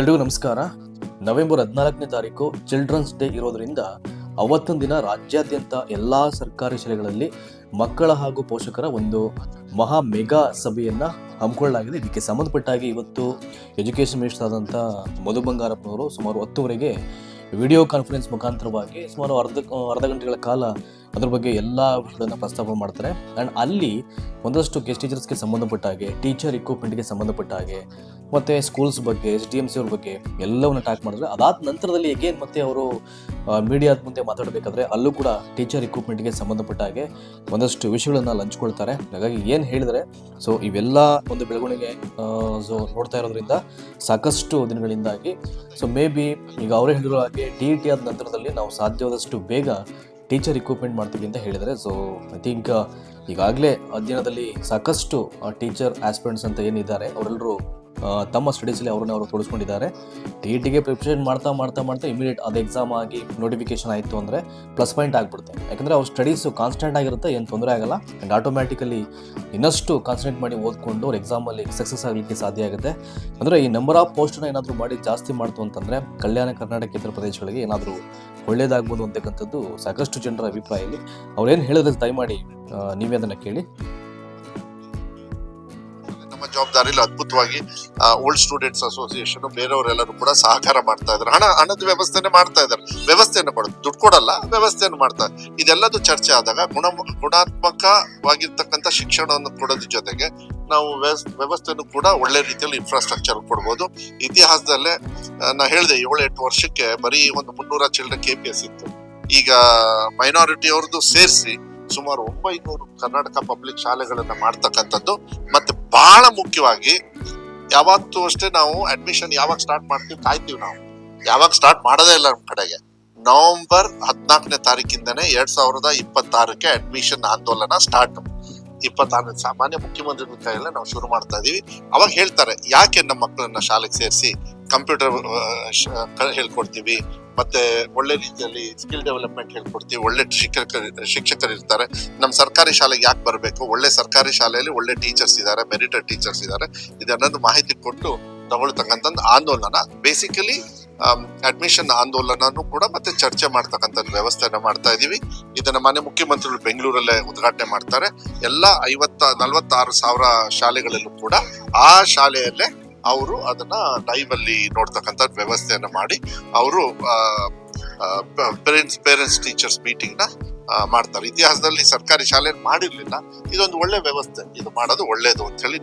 ಎಲ್ರಿಗೂ ನಮಸ್ಕಾರ. ನವೆಂಬರ್ 14ನೇ ತಾರೀಕು ಚಿಲ್ಡ್ರನ್ಸ್ ಡೇ ಇರೋದ್ರಿಂದ ಅವತ್ತೊಂದು ದಿನ ರಾಜ್ಯಾದ್ಯಂತ ಎಲ್ಲ ಸರ್ಕಾರಿ ಶಾಲೆಗಳಲ್ಲಿ ಮಕ್ಕಳ ಹಾಗೂ ಪೋಷಕರ ಒಂದು ಮಹಾ ಮೆಗಾ ಸಭೆಯನ್ನು ಹಮ್ಮಿಕೊಳ್ಳಲಾಗಿದೆ. ಇದಕ್ಕೆ ಸಂಬಂಧಪಟ್ಟಾಗಿ ಇವತ್ತು ಎಜುಕೇಷನ್ ಮಿನಿಸ್ಟರ್ ಆದಂಥ ಮಧು ಬಂಗಾರಪ್ಪನವರು ಸುಮಾರು 10 ವಿಡಿಯೋ ಕಾನ್ಫರೆನ್ಸ್ ಮುಖಾಂತರವಾಗಿ ಸುಮಾರು ಅರ್ಧ ಗಂಟೆಗಳ ಕಾಲ ಅದ್ರ ಬಗ್ಗೆ ಎಲ್ಲ ವಿಷಯಗಳನ್ನು ಪ್ರಸ್ತಾಪ ಮಾಡ್ತಾರೆ. ಆ್ಯಂಡ್ ಅಲ್ಲಿ ಒಂದಷ್ಟು ಗೆಸ್ಟ್ ಟೀಚರ್ಸ್ಗೆ ಸಂಬಂಧಪಟ್ಟ ಹಾಗೆ, ಟೀಚರ್ ಇಕ್ವಿಪ್ಮೆಂಟ್ಗೆ ಸಂಬಂಧಪಟ್ಟ ಹಾಗೆ, ಮತ್ತು ಸ್ಕೂಲ್ಸ್ ಬಗ್ಗೆ, SDMC ಅವ್ರ ಬಗ್ಗೆ ಎಲ್ಲವನ್ನು ಟಾಕ್ ಮಾಡಿದ್ರೆ ಅದಾದ ನಂತರದಲ್ಲಿ ಎಗೇನ್ ಮತ್ತೆ ಅವರು ಮೀಡಿಯಾದ ಮುಂದೆ ಮಾತಾಡಬೇಕಾದ್ರೆ ಅಲ್ಲೂ ಕೂಡ ಟೀಚರ್ ಇಕ್ವಿಪ್ಮೆಂಟ್ಗೆ ಸಂಬಂಧಪಟ್ಟ ಹಾಗೆ ಒಂದಷ್ಟು ವಿಷಯಗಳನ್ನು ಹಂಚ್ಕೊಳ್ತಾರೆ. ಹಾಗಾಗಿ ಏನು ಹೇಳಿದರೆ ಸೊ ಇವೆಲ್ಲ ಒಂದು ಬೆಳವಣಿಗೆ ನೋಡ್ತಾ ಇರೋದ್ರಿಂದ ಸಾಕಷ್ಟು ದಿನಗಳಿಂದಾಗಿ ಸೊ ಮೇ ಬಿ ಈಗ ಅವರೇ ಹೇಳಿರೋ ಹಾಗೆ TET ಆದ ನಂತರದಲ್ಲಿ ನಾವು ಸಾಧ್ಯವಾದಷ್ಟು ಬೇಗ ಟೀಚರ್ ಇಕ್ವಿಪ್ಮೆಂಟ್ ಮಾಡ್ತೀವಿ ಅಂತ ಹೇಳಿದರೆ. ಸೊ ಐ ಥಿಂಕ್ ಈಗಾಗಲೇ ಅಧ್ಯಯನದಲ್ಲಿ ಸಾಕಷ್ಟು ಟೀಚರ್ ಆಸ್ಪಿರೆಂಟ್ಸ್ ಅಂತ ಏನಿದ್ದಾರೆ ಅವರೆಲ್ಲರೂ ತಮ್ಮ ಸ್ಟಡೀಸಲ್ಲಿ ಅವರು ತೊಡಸ್ಕೊಂಡಿದ್ದಾರೆ. TETಗೆ ಪ್ರಿಪ್ರೇಷನ್ ಮಾಡ್ತಾ ಇಮಿಡಿಯೇಟ್ ಅದು ಎಕ್ಸಾಮ್ ಆಗಿ ನೋಟಿಫಿಕೇಶನ್ ಆಯಿತು ಅಂದರೆ ಪ್ಲಸ್ ಪಾಯಿಂಟ್ ಆಗಿಬಿಡುತ್ತೆ. ಯಾಕಂದರೆ ಅವ್ರ ಸ್ಟಡೀಸು ಕಾನ್ಸ್ಟೆಂಟ್ ಆಗಿರುತ್ತೆ, ಏನು ತೊಂದರೆ ಆಗಲ್ಲ. ಆ್ಯಂಡ್ ಆಟೋಮ್ಯಾಟಿಕಲಿ ಇನ್ನಷ್ಟು ಕಾನ್ಸಂಟ್ರೇಟ್ ಮಾಡಿ ಓದ್ಕೊಂಡು ಅವ್ರ ಎಕ್ಸಾಮಲ್ಲಿ ಸಕ್ಸಸ್ ಆಗಲಿಕ್ಕೆ ಸಾಧ್ಯ ಆಗುತ್ತೆ. ಅಂದರೆ ಈ ನಂಬರ್ ಆಫ್ ಪೋಸ್ಟನ್ನ ಏನಾದರೂ ಮಾಡಿ ಜಾಸ್ತಿ ಮಾಡ್ತು ಅಂತಂದರೆ ಕಲ್ಯಾಣ ಕರ್ನಾಟಕೇತರ ಪ್ರದೇಶಗಳಿಗೆ ಏನಾದರೂ ಒಳ್ಳೆಯದಾಗ್ಬೋದು ಅಂತಕ್ಕಂಥದ್ದು ಸಾಕಷ್ಟು ಜನರ ಅಭಿಪ್ರಾಯ. ಇಲ್ಲಿ ಅವ್ರೇನು ಹೇಳಿದ್ರೆ ದಯಮಾಡಿ ನೀವೇ ಅದನ್ನು ಕೇಳಿ. ಜವಾಬ್ದಾರಿಲಿ ಅದ್ಭುತವಾಗಿ ಓಲ್ಡ್ ಸ್ಟೂಡೆಂಟ್ಸ್ ಅಸೋಸಿಯೇಷನ್ ಬೇರೆಯವರೆಲ್ಲರೂ ಕೂಡ ಸಹಕಾರ ಮಾಡ್ತಾ ಇದ್ದಾರೆ. ಹಣದ ವ್ಯವಸ್ಥೆನೆ ಮಾಡ್ತಾ ಇದ್ದಾರೆ. ವ್ಯವಸ್ಥೆಯನ್ನು ಕೊಡೋದು, ದುಡ್ಡು ಕೊಡಲ್ಲ, ವ್ಯವಸ್ಥೆಯನ್ನು ಮಾಡ್ತಾ ಇದ್ದಾರೆ. ಇದೆಲ್ಲದೂ ಚರ್ಚೆ ಆದಾಗ ಗುಣಾತ್ಮಕವಾಗಿರ್ತಕ್ಕಂಥ ಶಿಕ್ಷಣವನ್ನು ಕೊಡೋದ್ರ ಜೊತೆಗೆ ನಾವು ವ್ಯವಸ್ಥೆಯನ್ನು ಕೂಡ ಒಳ್ಳೆ ರೀತಿಯಲ್ಲಿ ಇನ್ಫ್ರಾಸ್ಟ್ರಕ್ಚರ್ ಕೊಡ್ಬೋದು. ಇತಿಹಾಸದಲ್ಲೇ ನಾ ಹೇಳಿದೆ 7-8 ವರ್ಷಕ್ಕೆ ಬರೀ ಒಂದು 300 ಚಿಲ್ಡ್ರನ್ KPS ಇತ್ತು. ಈಗ ಮೈನಾರಿಟಿ ಅವ್ರದ್ದು ಸೇರಿಸಿ ಸುಮಾರು 900 ಕರ್ನಾಟಕ ಪಬ್ಲಿಕ್ ಶಾಲೆಗಳನ್ನ ಮಾಡ್ತಕ್ಕಂಥದ್ದು. ಮತ್ತೆ ಬಹಳ ಮುಖ್ಯವಾಗಿ ಯಾವತ್ತೂ ಅಷ್ಟೇ ನಾವು ಅಡ್ಮಿಷನ್ ಯಾವಾಗ ಸ್ಟಾರ್ಟ್ ಮಾಡ್ತೀವಿ ಕಾಯ್ತೀವಿ. ನಾವು ಯಾವಾಗ ಸ್ಟಾರ್ಟ್ ಮಾಡೋದೇ ಇಲ್ಲ ನಮ್ಮ ಕಡೆಗೆ. ನವೆಂಬರ್ 14ನೇ ತಾರೀಕಿಂದನೇ 2026ಕ್ಕೆ ಅಡ್ಮಿಷನ್ ಆಂದೋಲನ ಸ್ಟಾರ್ಟ್. 26ನೇ ಸಾಮಾನ್ಯ ಮುಖ್ಯಮಂತ್ರಿಗಳ ಕೈಯಲ್ಲೇ ನಾವು ಶುರು ಮಾಡ್ತಾ ಇದೀವಿ. ಅವಾಗ ಹೇಳ್ತಾರೆ ಯಾಕೆ ನಮ್ಮ ಮಕ್ಕಳನ್ನ ಶಾಲೆಗೆ ಸೇರಿಸಿ ಕಂಪ್ಯೂಟರ್ ಹೇಳ್ಕೊಡ್ತೀವಿ, ಮತ್ತೆ ಒಳ್ಳೆ ರೀತಿಯಲ್ಲಿ ಸ್ಕಿಲ್ ಡೆವಲಪ್ಮೆಂಟ್ ಹೇಳ್ಕೊಡ್ತೀವಿ, ಒಳ್ಳೆ ಶಿಕ್ಷಕರು ಇರ್ತಾರೆ. ನಮ್ಮ ಸರ್ಕಾರಿ ಶಾಲೆಗೆ ಯಾಕೆ ಬರಬೇಕು, ಒಳ್ಳೆ ಸರ್ಕಾರಿ ಶಾಲೆಯಲ್ಲಿ ಒಳ್ಳೆ ಟೀಚರ್ಸ್ ಇದ್ದಾರೆ, ಮೆರಿಟೆಡ್ ಟೀಚರ್ಸ್ ಇದ್ದಾರೆ, ಇದನ್ನೊಂದು ಮಾಹಿತಿ ಕೊಟ್ಟು ತಗೊಳ್ತಕ್ಕಂಥ ಆಂದೋಲನ. ಬೇಸಿಕಲಿ ಅಡ್ಮಿಷನ್ ಆಂದೋಲನನು ಕೂಡ ಮತ್ತೆ ಚರ್ಚೆ ಮಾಡ್ತಕ್ಕಂಥದ್ದು ವ್ಯವಸ್ಥೆಯನ್ನ ಮಾಡ್ತಾ ಇದೀವಿ. ಇದನ್ನ ಮಾನ್ಯ ಮುಖ್ಯಮಂತ್ರಿಗಳು ಬೆಂಗಳೂರಲ್ಲೇ ಉದ್ಘಾಟನೆ ಮಾಡ್ತಾರೆ. ಎಲ್ಲ 46,000 ಶಾಲೆಗಳಲ್ಲೂ ಕೂಡ ಆ ಶಾಲೆಯಲ್ಲೇ ಅವರು ಅದನ್ನ ಲೈವ್ ಅಲ್ಲಿ ನೋಡ್ತಕ್ಕಂಥ ವ್ಯವಸ್ಥೆಯನ್ನ ಮಾಡಿ ಅವರು ಪೇರೆಂಟ್ಸ್ ಟೀಚರ್ಸ್ ಮೀಟಿಂಗ್ ನ ಮಾಡ್ತಾರೆ. ಇತಿಹಾಸದಲ್ಲಿ ಸರ್ಕಾರಿ ಶಾಲೆ ಮಾಡಿರ್ಲಿಲ್ಲ. ಇದೊಂದು ಒಳ್ಳೆ ವ್ಯವಸ್ಥೆ, ಇದು ಮಾಡೋದು ಒಳ್ಳೇದು ಅಂತ ಹೇಳಿ